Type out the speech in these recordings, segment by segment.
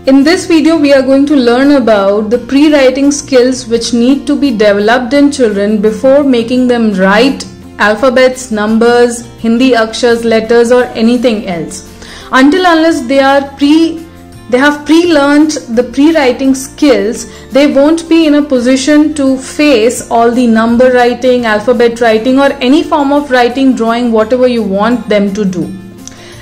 In this video, we are going to learn about the pre-writing skills which need to be developed in children before making them write alphabets, numbers, Hindi akshars, letters or anything else. Until unless they have pre-learned the pre-writing skills, they won't be in a position to face all the number writing, alphabet writing or any form of writing, drawing, whatever you want them to do.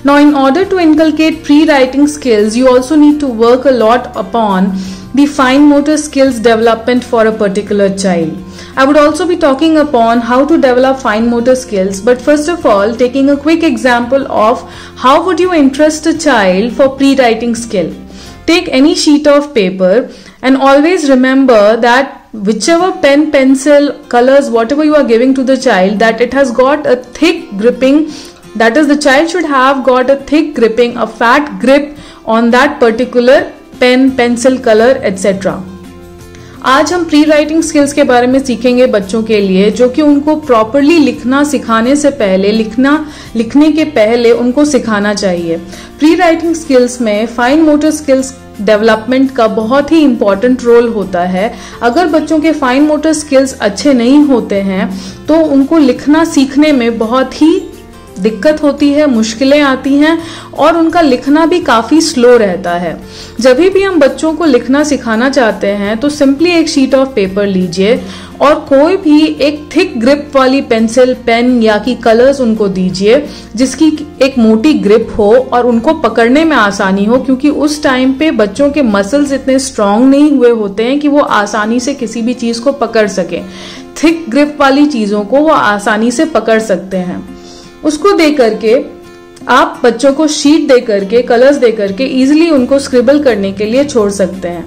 Now, in order to inculcate pre-writing skills, you also need to work a lot upon the fine motor skills development for a particular child. I would also be talking upon how to develop fine motor skills, but first of all, taking a quick example of how would you interest a child for pre-writing skill. Take any sheet of paper and always remember that whichever pen, pencil, colors, whatever you are giving to the child, that it has got a thick gripping. That is, the child should have got a thick gripping, a fat grip on that particular pen, pencil, color, etc. आज हम pre writing skills के बारे में सीखेंगे बच्चों के लिए, जो कि उनको प्रॉपरली लिखना सिखाने से पहले, लिखने के पहले उनको सिखाना चाहिए. प्री राइटिंग स्किल्स में फाइन मोटर स्किल्स डेवलपमेंट का बहुत ही इंपॉर्टेंट रोल होता है. अगर बच्चों के फाइन मोटर स्किल्स अच्छे नहीं होते हैं तो उनको लिखना सीखने में बहुत ही दिक्कत होती है, मुश्किलें आती हैं और उनका लिखना भी काफी स्लो रहता है. जब भी हम बच्चों को लिखना सिखाना चाहते हैं तो सिंपली एक शीट ऑफ पेपर लीजिए और कोई भी एक थिक ग्रिप वाली पेंसिल, पेन या कि कलर्स उनको दीजिए जिसकी एक मोटी ग्रिप हो और उनको पकड़ने में आसानी हो, क्योंकि उस टाइम पे बच्चों के मसल्स इतने स्ट्रांग नहीं हुए होते हैं कि वो आसानी से किसी भी चीज को पकड़ सके. थिक ग्रिप वाली चीजों को वो आसानी से पकड़ सकते हैं. उसको दे करके आप बच्चों को शीट दे करके, कलर्स दे करके इजीली उनको स्क्रिबल करने के लिए छोड़ सकते हैं.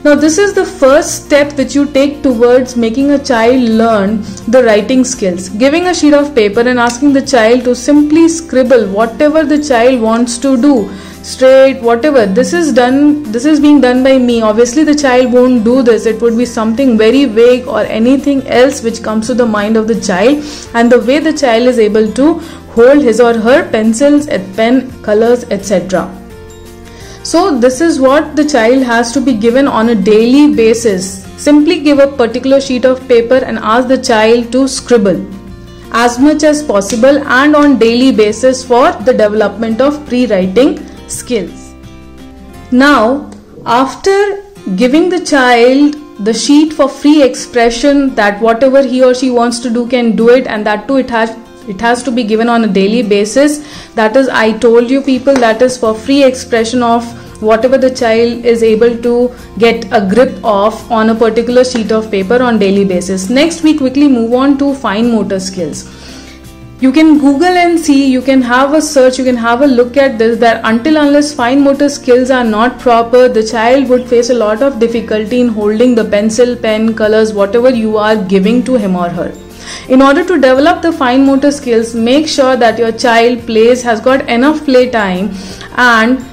Now this is the first step which you take towards making a child learn the writing skills. Giving a sheet of paper and asking the child to simply scribble whatever the child wants to do, straight, whatever. This is being done by me. Obviously the child won't do this. It would be something very vague or anything else which comes to the mind of the child, and the way the child is able to hold his or her pencils, pen, colors, etc. So this is what the child has to be given on a daily basis. Simply give a particular sheet of paper and ask the child to scribble as much as possible and on daily basis for the development of pre-writing skills. Now, after giving the child the sheet for free expression, that whatever he or she wants to do can do it, and that too it has to be given on a daily basis. That is, I told you people, that is for free expression of whatever the child is able to get a grip of on a particular sheet of paper on daily basis. Next, we quickly move on to fine motor skills. You can Google and see, you can have a search, you can have a look at this, that until unless fine motor skills are not proper, the child would face a lot of difficulty in holding the pencil, pen, colors, whatever you are giving to him or her. In order to develop the fine motor skills, make sure that your child has got enough play time, and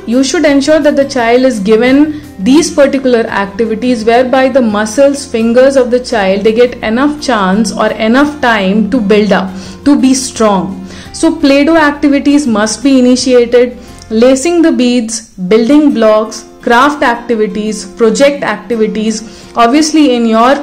you should ensure that the child is given these particular activities whereby the muscles, fingers of the child, they get enough chance or enough time to build up, to be strong. So Play-Doh activities must be initiated, lacing the beads, building blocks, craft activities, project activities, obviously in your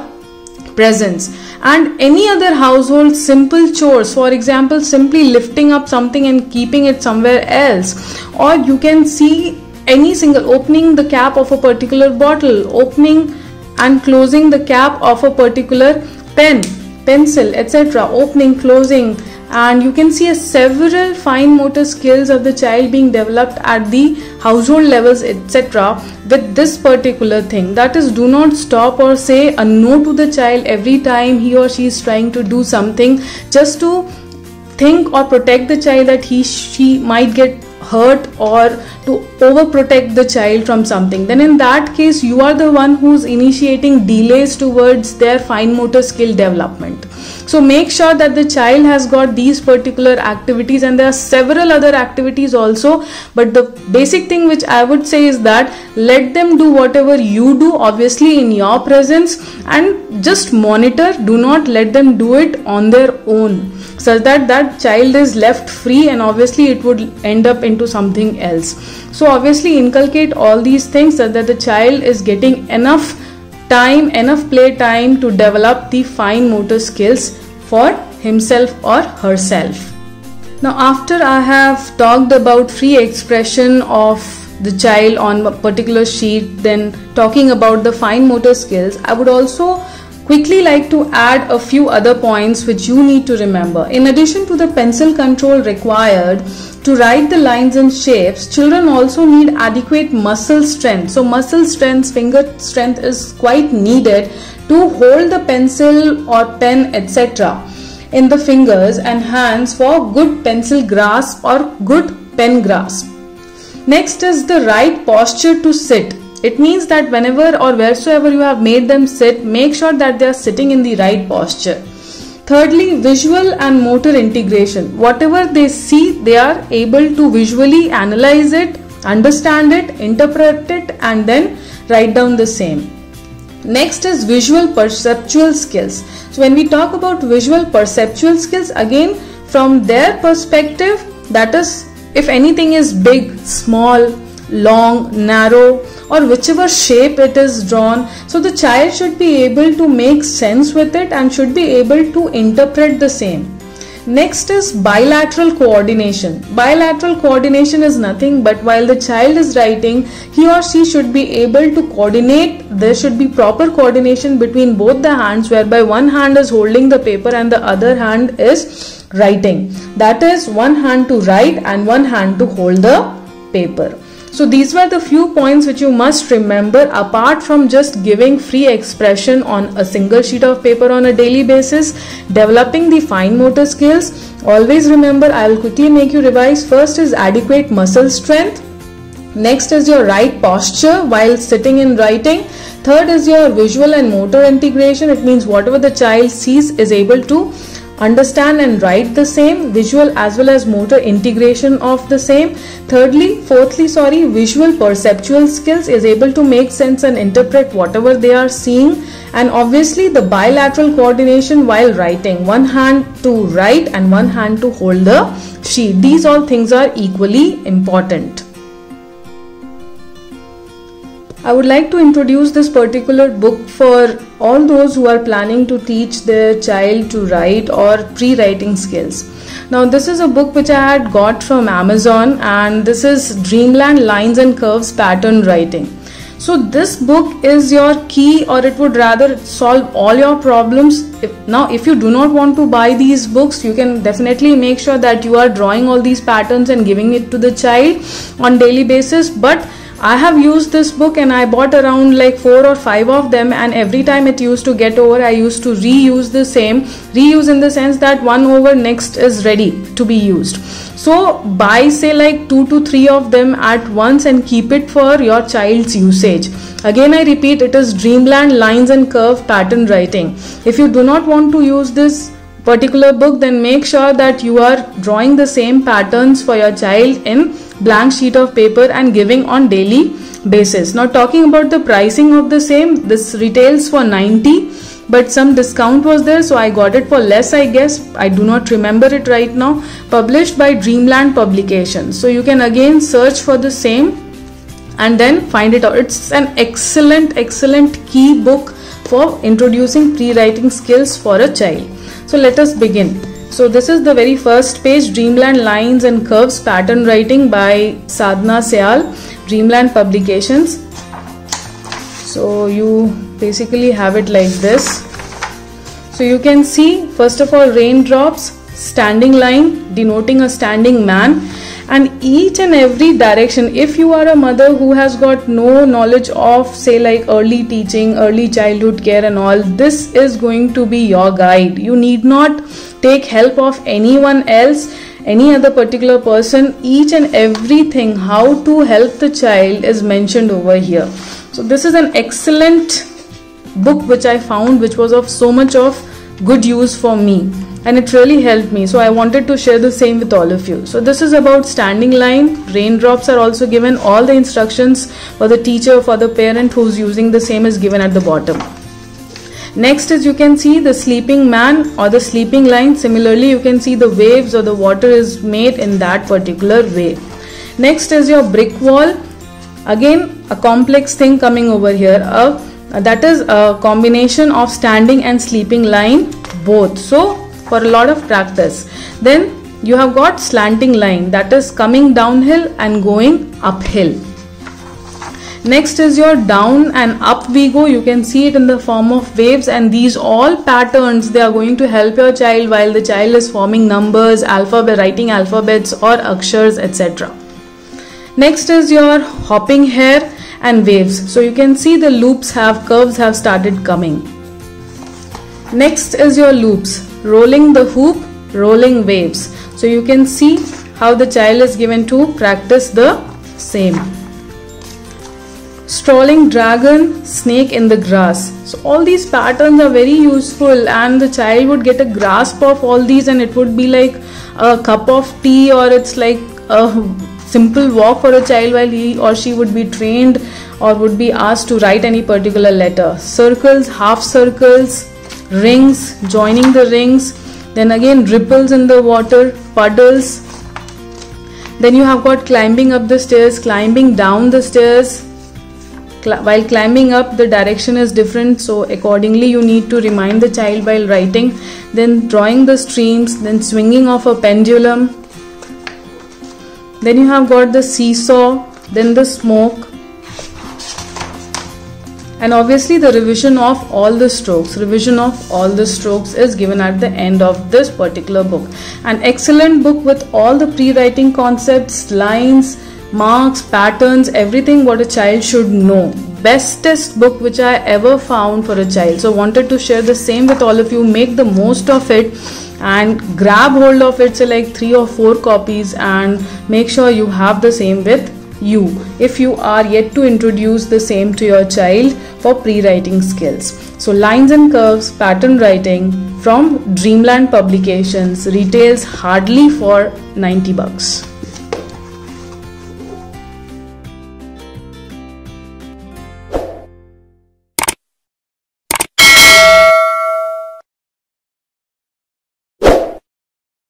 presence, and any other household simple chores, for example simply lifting up something and keeping it somewhere else, or you can see any single opening the cap of a particular bottle, opening and closing the cap of a particular pen, pencil, etc., opening, closing, and you can see several fine motor skills of the child being developed at the household levels, etc., with this particular thing. That is, do not stop or say a no to the child every time he or she is trying to do something, just to think or protect the child that she might get hurt, or to overprotect the child from something. Then in that case, you are the one who's initiating delays towards their fine motor skill development. So make sure that the child has got these particular activities, and there are several other activities also, but the basic thing which I would say is that let them do whatever you do, obviously in your presence, and just monitor. Do not let them do it on their own, such that that child is left free, and obviously it would end up into something else. So obviously inculcate all these things so that the child is getting enough time, enough play time to develop the fine motor skills for himself or herself. Now, after I have talked about free expression of the child on a particular sheet, then talking about the fine motor skills, I would also quickly like to add a few other points which you need to remember. In addition to the pencil control required to write the lines and shapes, children also need adequate muscle strength. So muscle strength, finger strength is quite needed to hold the pencil or pen, etc. in the fingers and hands for good pencil grasp or good pen grasp. Next is the right posture to sit. It means that whenever or wheresoever you have made them sit, make sure that they are sitting in the right posture. Thirdly, visual and motor integration. Whatever they see, they are able to visually analyze it, understand it, interpret it, and then write down the same. Next is visual perceptual skills. So when we talk about visual perceptual skills, again from their perspective, that is, if anything is big, small, long, narrow, or whichever shape it is drawn, so the child should be able to make sense with it and should be able to interpret the same. Next is bilateral coordination. Bilateral coordination is nothing but while the child is writing, he or she should be able to coordinate. There should be proper coordination between both the hands, whereby one hand is holding the paper and the other hand is writing. That is, one hand to write and one hand to hold the paper. So these were the few points which you must remember, apart from just giving free expression on a single sheet of paper on a daily basis, developing the fine motor skills. Always remember, I will quickly make you revise. First is adequate muscle strength. Next is your right posture while sitting and writing. Third is your visual and motor integration. It means whatever the child sees is able to understand and write the same, visual as well as motor integration of the same. Fourthly, visual perceptual skills, is able to make sense and interpret whatever they are seeing. And obviously the bilateral coordination while writing, one hand to write and one hand to hold the sheet. These all things are equally important. I would like to introduce this particular book for all those who are planning to teach their child to write or pre-writing skills. Now this is a book which I had got from Amazon, and this is Dreamland Lines and Curves Pattern Writing. So this book is your key, or it would rather solve all your problems. If you do not want to buy these books, you can definitely make sure that you are drawing all these patterns and giving it to the child on daily basis. But I have used this book and I bought around like 4 or 5 of them, and every time it used to get over, I used to reuse the same. Reuse in the sense that one over next is ready to be used. So buy say like 2 to 3 of them at once and keep it for your child's usage. Again I repeat, it is Dreamland Lines and Curve Pattern Writing. If you do not want to use this particular book, then make sure that you are drawing the same patterns for your child in blank sheet of paper and giving on daily basis. Now talking about the pricing of the same, this retails for 90, but some discount was there, so I got it for less, I guess. I do not remember it right now. Published by Dreamland Publications. So you can again search for the same and then find it out. It's an excellent key book for introducing pre-writing skills for a child. So let us begin. So this is the very first page, Dreamland Lines and Curves Pattern Writing by Sadhna Syal, Dreamland Publications. So you basically have it like this. So you can see, first of all, raindrops, standing line denoting a standing man, and each and every direction. If you are a mother who has got no knowledge of say like early teaching, early childhood care and all, this is going to be your guide. You need not take help of anyone else, any other particular person. Each and everything, how to help the child, is mentioned over here. So this is an excellent book which I found, which was of so much of good use for me, and it really helped me. So I wanted to share the same with all of you. So this is about standing line. Raindrops are also given. All the instructions for the teacher, for the parent who's using the same is given at the bottom. Next is, you can see the sleeping man or the sleeping line. Similarly, you can see the waves or the water is made in that particular way. Next is your brick wall. Again, a complex thing coming over here. That is a combination of standing and sleeping line both. So for a lot of practice. Then you have got slanting line, that is coming downhill and going uphill. Next is your down and up we go. You can see it in the form of waves, and these all patterns, they are going to help your child while the child is forming numbers, alphabet, writing alphabets or akshars, etc. Next is your hopping hare and waves. So you can see the loops curves have started coming. Next is your loops, rolling the hoop, rolling waves. So you can see how the child is given to practice the same. Strolling dragon, snake in the grass. So all these patterns are very useful, and the child would get a grasp of all these, and it would be like a cup of tea, or it's like a simple walk for a child while he or she would be trained or would be asked to write any particular letter. Circles, half circles, rings, joining the rings, then again ripples in the water, puddles. Then you have got climbing up the stairs, climbing down the stairs. While climbing up, the direction is different, so accordingly you need to remind the child while writing. Then drawing the streams, then swinging of a pendulum. Then you have got the seesaw, then the smoke, and obviously the revision of all the strokes. Revision of all the strokes is given at the end of this particular book. An excellent book with all the pre-writing concepts, lines, marks, patterns, everything what a child should know. Bestest book which I ever found for a child. So wanted to share the same with all of you. Make the most of it and grab hold of it, say like 3 or 4 copies, and make sure you have the same with you if you are yet to introduce the same to your child for pre-writing skills. So Lines and Curves Pattern Writing from Dreamland Publications retails hardly for $90.